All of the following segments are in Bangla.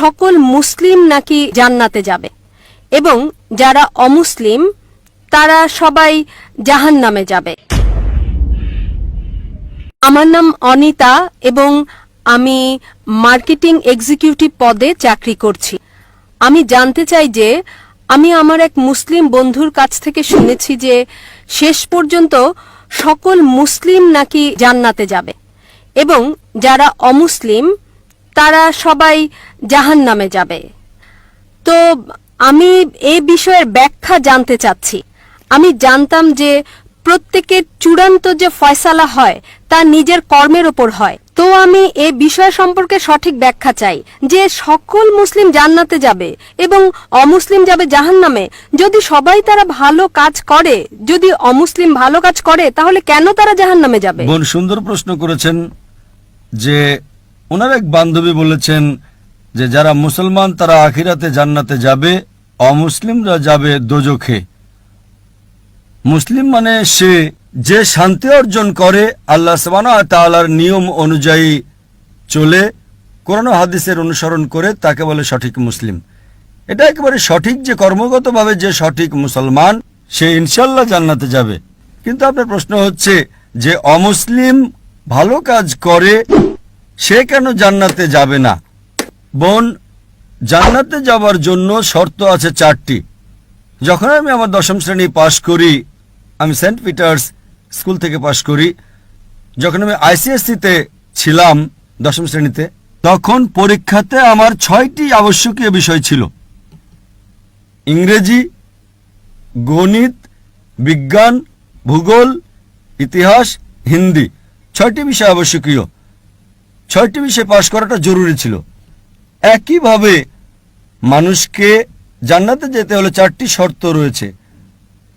সকল মুসলিম নাকি জান্নাতে যাবে এবং যারা অমুসলিম তারা সবাই জাহান্নামে যাবে। আমার নাম অনিতা এবং আমি মার্কেটিং এক্সিকিউটিভ পদে চাকরি করছি। আমি জানতে চাই যে আমি আমার এক মুসলিম বন্ধুর কাছ থেকে শুনেছি যে শেষ পর্যন্ত সকল মুসলিম নাকি জান্নাতে যাবে এবং যারা অমুসলিম তারা সবাই জাহান্নামে যাবে। তো আমি এই বিষয়ের ব্যাখ্যা জানতে চাচ্ছি। আমি জানতাম যে প্রত্যেকের চূড়ান্ত যে ফয়সালা হয় তা নিজের কর্মের ওপর হয়। তো আমি এই বিষয় সম্পর্কে সঠিক ব্যাখ্যা চাই যে সকল মুসলিম জান্নাতে যাবে এবং অমুসলিম যাবে জাহান্নামে। যদি সবাই তারা ভালো কাজ করে, যদি অমুসলিম ভালো কাজ করে, তাহলে কেন তারা জাহান্নামে যাবে? বোন সুন্দর প্রশ্ন করেছেন যে ওনার এক বান্ধবী বলেছেন যে যারা মুসলমান তারা আখিরাতে জান্নাতে যাবে, অমুসলিমরা যাবে দোজখে। মুসলিম মানে সে যে শান্তি অর্জন করে আল্লাহ সুবহানাহু ওয়া তাআলার নিয়ম অনুযায়ী চলে, কোরআন ও হাদিসের অনুসরণ করে, তাকে বলে সঠিক মুসলিম। এটা একেবারে সঠিক যে কর্মগতভাবে যে সঠিক মুসলমান সে ইনশাল্লাহ জান্নাতে যাবে। কিন্তু আপনার প্রশ্ন হচ্ছে যে অমুসলিম ভালো কাজ করে সে কেন জান্নাতে যাবে না? বোন, জান্নাতে যাওয়ার জন্য শর্ত আছে 4টি। যখন আমি আমার 10ম শ্রেণী পাশ করি, আমি সেন্ট পিটার্স স্কুল থেকে পাশ করি, যখন আমি আইসিএসসিতে ছিলাম 10ম শ্রেণীতে, তখন পরীক্ষাতে আমার 6টি আবশ্যকীয় বিষয় ছিল: ইংরেজি, গণিত, বিজ্ঞান, ভূগোল, ইতিহাস, হিন্দি। 6টি বিষয় আবশ্যকীয়। 6টি বিষয় পাশ করাটা জরুরি ছিল। একইভাবে মানুষকে জান্নাতে যেতে হলে 4টি শর্ত রয়েছে।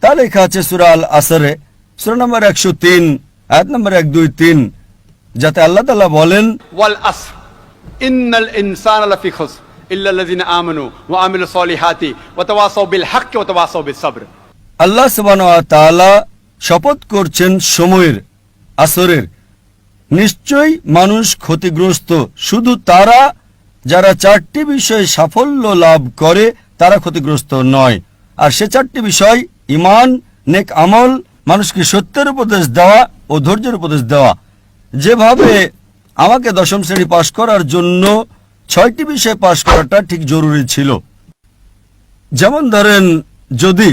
তা লেখা আছে সূরা আল আসরে, সূরা নম্বর 103, আয়াত নম্বর 1, 2, 3, যাতে আল্লাহ তাআলা বলেন, ওয়াল আসর ইন্নাল ইনসানা লাফি খুসর ইল্লাল্লাযিনা আমানু ওয়া আমিলুস সলিহাতি ওয়া তাওয়াসাউ বিল হাক্কি ওয়া তাওয়াসাউ বিস সাবর। আল্লাহ সুবহানাহু ওয়া তাআলা শপথ করছেন সময়ের, আসরের। নিশ্চয়ই মানুষ ক্ষতিগ্রস্ত, শুধু তারা যারা 4টি বিষয়ে সাফল্য লাভ করে তারা ক্ষতিগ্রস্ত নয়। আর সে 4টি বিষয়: ঈমান, নেক আমল, মানুষকে সত্যের উপদেশ দেওয়া ও ধৈর্যের উপদেশ দেওয়া। যেভাবে আমাকে 10ম শ্রেণী পাশ করার জন্য 6টি বিষয় পাশ করাটা ঠিক জরুরি ছিল। যেমন ধরেন, যদি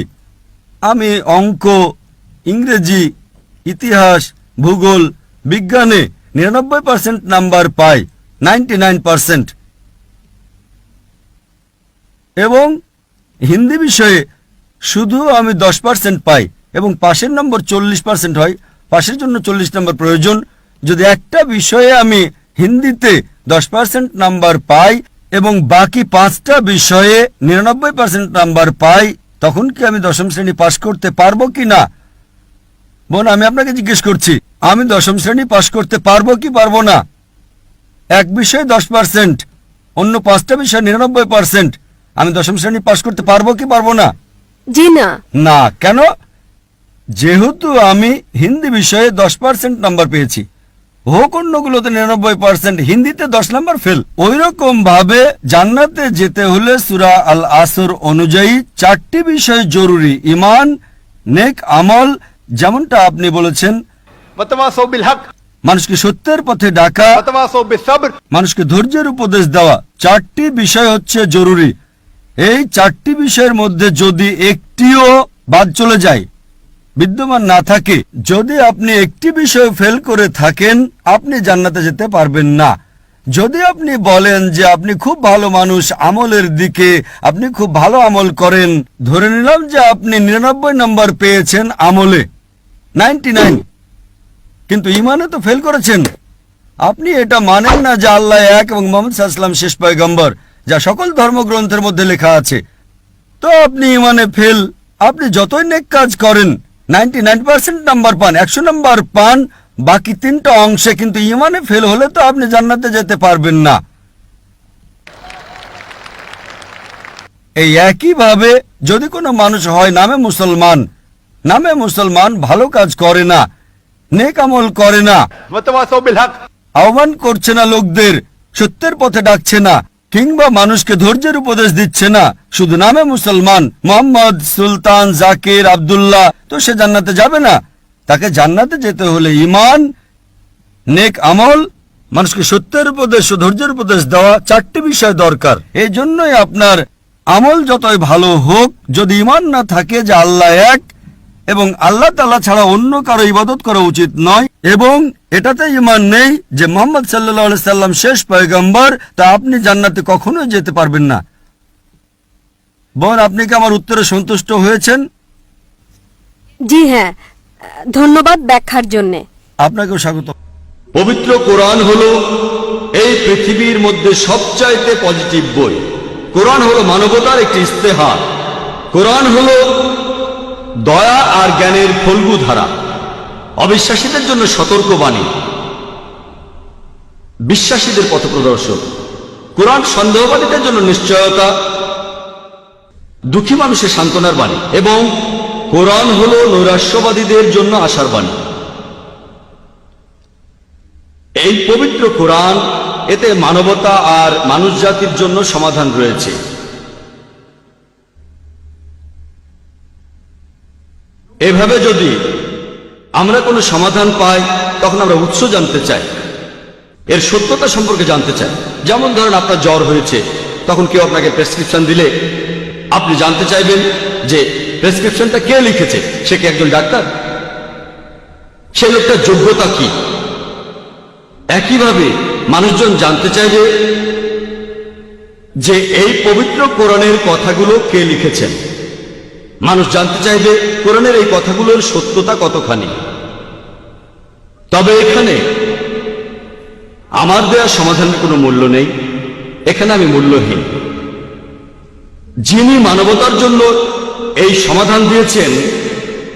আমি অঙ্ক, ইংরেজি, ইতিহাস, ভূগোল, বিজ্ঞানে 99% নাম্বার পাই, 99%, এবং হিন্দি বিষয়ে শুধু আমি 10% পাই এবং পাশের নম্বর 40% হয়, পাশের জন্য 40 নম্বর প্রয়োজন। যদি একটা বিষয়ে আমি হিন্দিতে 10% নাম্বার পাই এবং বাকি 5টা বিষয়ে 99% নাম্বার পাই, তখন কি আমি 10ম শ্রেণী পাশ করতে পারবো কি না? বোন, আমি আপনাকে জিজ্ঞেস করছি, আমি 10ম শ্রেণী পাশ করতে পারবো কি পারবো না? এক বিষয়ে 10%, অন্য 5টা বিষয়ে 99%, আমি 10ম শ্রেণী পাশ করতে পারবো কি পারবো না? জি না। না, কেন? যেহেতু আমি হিন্দি বিষয়ে 10% নাম্বার পেয়েছি, হোক অন্যগুলোতে 99%, হিন্দিতে 10 নাম্বার ফেল। ওইরকম ভাবে জান্নাতে যেতে হলে সূরা আল আসর অনুযায়ী 4টি বিষয় জরুরি: ঈমান, নেক আমল, যেমনটা আপনি বলেছেন, ওয়া তাওয়াসাউ বিল হক, মানুষকে সত্যের পথে ডাকা, ওয়া তাওয়াসাউ বিস সাবর, মানুষকে ধৈর্যের উপদেশ দেওয়া। 4টি বিষয় হচ্ছে জরুরি। এই 4টি বিষয়ের মধ্যে যদি একটিও বাদ চলে যায়, বিদ্যমান না থাকে, যদি আপনি একটি বিষয় ফেল করে থাকেন, আপনি জান্নাতে যেতে পারবেন না। যদি আপনি বলেন যে আপনি খুব ভালো মানুষ, আমলের দিকে আপনি খুব ভালো আমল করেন, ধরে নিলাম যে আপনি 99 নম্বর পেয়েছেন আমলে, 99, কিন্তু ঈমানে তো ফেল করেছেন। আপনি এটা মানেন না যে আল্লাহ এক এবং মুহাম্মদ সাল্লাল্লাহু আলাইহি ওয়াসাল্লাম শেষ পয়গম্বর, যা সকল ধর্মগ্রন্থের মধ্যে লেখা আছে। তো আপনি ঈমানে ফেল। আপনি যতই নেক কাজ করেন, 99% নাম্বার পান, 100 নাম্বার পান, বাকি 3টা অংশে কিন্তু ঈমানে ফেল হলে তো আপনি জান্নাতে যেতে পারবেন না। এই একইভাবে যদি কোনো মানুষ হয় নামে মুসলমান, ভালো কাজ করে না, নেক আমল করে না, ওয়া তাওয়াসাউ বিল হক, আহ্বান করছে না লোকদের, সত্যের পথে ডাকছে না, কিংবা মানুষকে ধৈর্যের উপদেশ দিচ্ছে না, শুধু নামে মুসলমান, মোহাম্মদ, সুলতান, জাকির, আব্দুল্লাহ, তো সে জান্নাতে যাবে না। তাকে জান্নাতে যেতে হলে ঈমান, নেক আমল, মানুষকে সত্যের উপদেশ ও ধৈর্যের উপদেশ দেওয়া, 4টি বিষয় দরকার। এই জন্যই আপনার আমল যতই ভালো হোক, যদি ঈমান না থাকে যে আল্লাহ এক এবং আল্লাহ তাআলা ছাড়া অন্য কারো ইবাদত করা উচিত নয়, এবং এটাতে ঈমান নেই যে মুহাম্মদ সাল্লাল্লাহু আলাইহি সাল্লাম শেষ পয়গম্বর, তা আপনি জান্নাতে কখনোই যেতে পারবেন না। বোন, আপনি কি আমার উত্তরে সন্তুষ্ট হয়েছেন? জি হ্যাঁ, ধন্যবাদ ব্যাখ্যার জন্যে। আপনাকেও স্বাগত। পবিত্র কোরআন হলো এই পৃথিবীর মধ্যে সবচাইতে পজিটিভ বই। কোরআন হলো মানবতার একটি ইস্তেহার। কোরআন হলো দয়া আর জ্ঞানের ফল্গু ধারা, অবিশ্বাসীদের জন্য সতর্কবাণী, বিশ্বাসীদের পথপ্রদর্শক। কোরআন সন্দেহবাদীদের জন্য নিশ্চয়তা, দুঃখী মানুষের সান্ত্বনার বাণী, এবং কোরআন হলো নৈরাশ্যবাদীদের জন্য আশার বাণী। এই পবিত্র কোরআন, এতে মানবতা আর মানুষ জাতির জন্য সমাধান রয়েছে। এভাবে যদি আমরা কোনো সমাধান পাই, তখন আমরা উৎস জানতে চাই, এর সত্যতা সম্পর্কে জানতে চাই। যেমন ধরেন, আপনার জ্বর হয়েছে, তখন কেউ আপনাকে প্রেসক্রিপশন দিলে আপনি জানতে চাইবেন যে প্রেসক্রিপশনটা কে লিখেছে, সে কি একজন ডাক্তার, সে লোকটার যোগ্যতা কি। একইভাবে মানুষজন জানতে চাইবে যে এই পবিত্র কোরআনের কথাগুলো কে লিখেছেন। মানুষ জানতে চাইবে কোরআনের এই কথাগুলোর সত্যতা কতখানি। তবে এখানে আমার দেওয়া সমাধানের কোনো মূল্য নেই, এখানে আমি মূল্যহীন। যিনি মানবতার জন্য এই সমাধান দিয়েছেন,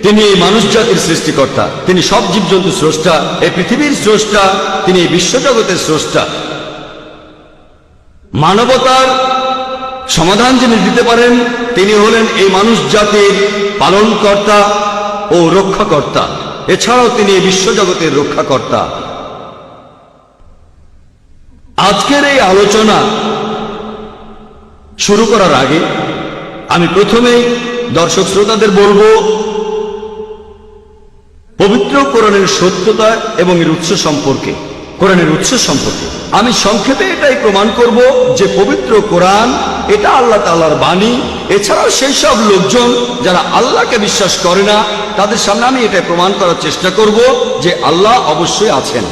তিনি এই মানুষ জাতির সৃষ্টিকর্তা, তিনি সব জীবজন্তু স্রষ্টা, এই পৃথিবীর স্রষ্টা, তিনি এই বিশ্বজগতের স্রষ্টা। মানবতার সমাধান যিনি দিতে পারেন, তিনি হলেন এই মানুষ জাতির পালনকর্তা ও রক্ষাকর্তা। এছাড়াও তিনি এই বিশ্বজগতের রক্ষাকর্তা। আজকের এই আলোচনা শুরু করার আগে আমি প্রথমেই দর্শক শ্রোতাদের বলবো, পবিত্র কোরআনের সত্যতা এবং এর উৎস সম্পর্কে। কোরআনের উৎস সম্পর্কে আমি সংক্ষেপে এটাই প্রমাণ করব যে পবিত্র কোরআন এটা আল্লাহ তাআলার বাণী। এছাড়াও সেই সব লোকজন যারা আল্লাহকে বিশ্বাস করে না, তাদের সামনে আমি এটাই প্রমাণ করার চেষ্টা করব যে আল্লাহ অবশ্যই আছেন।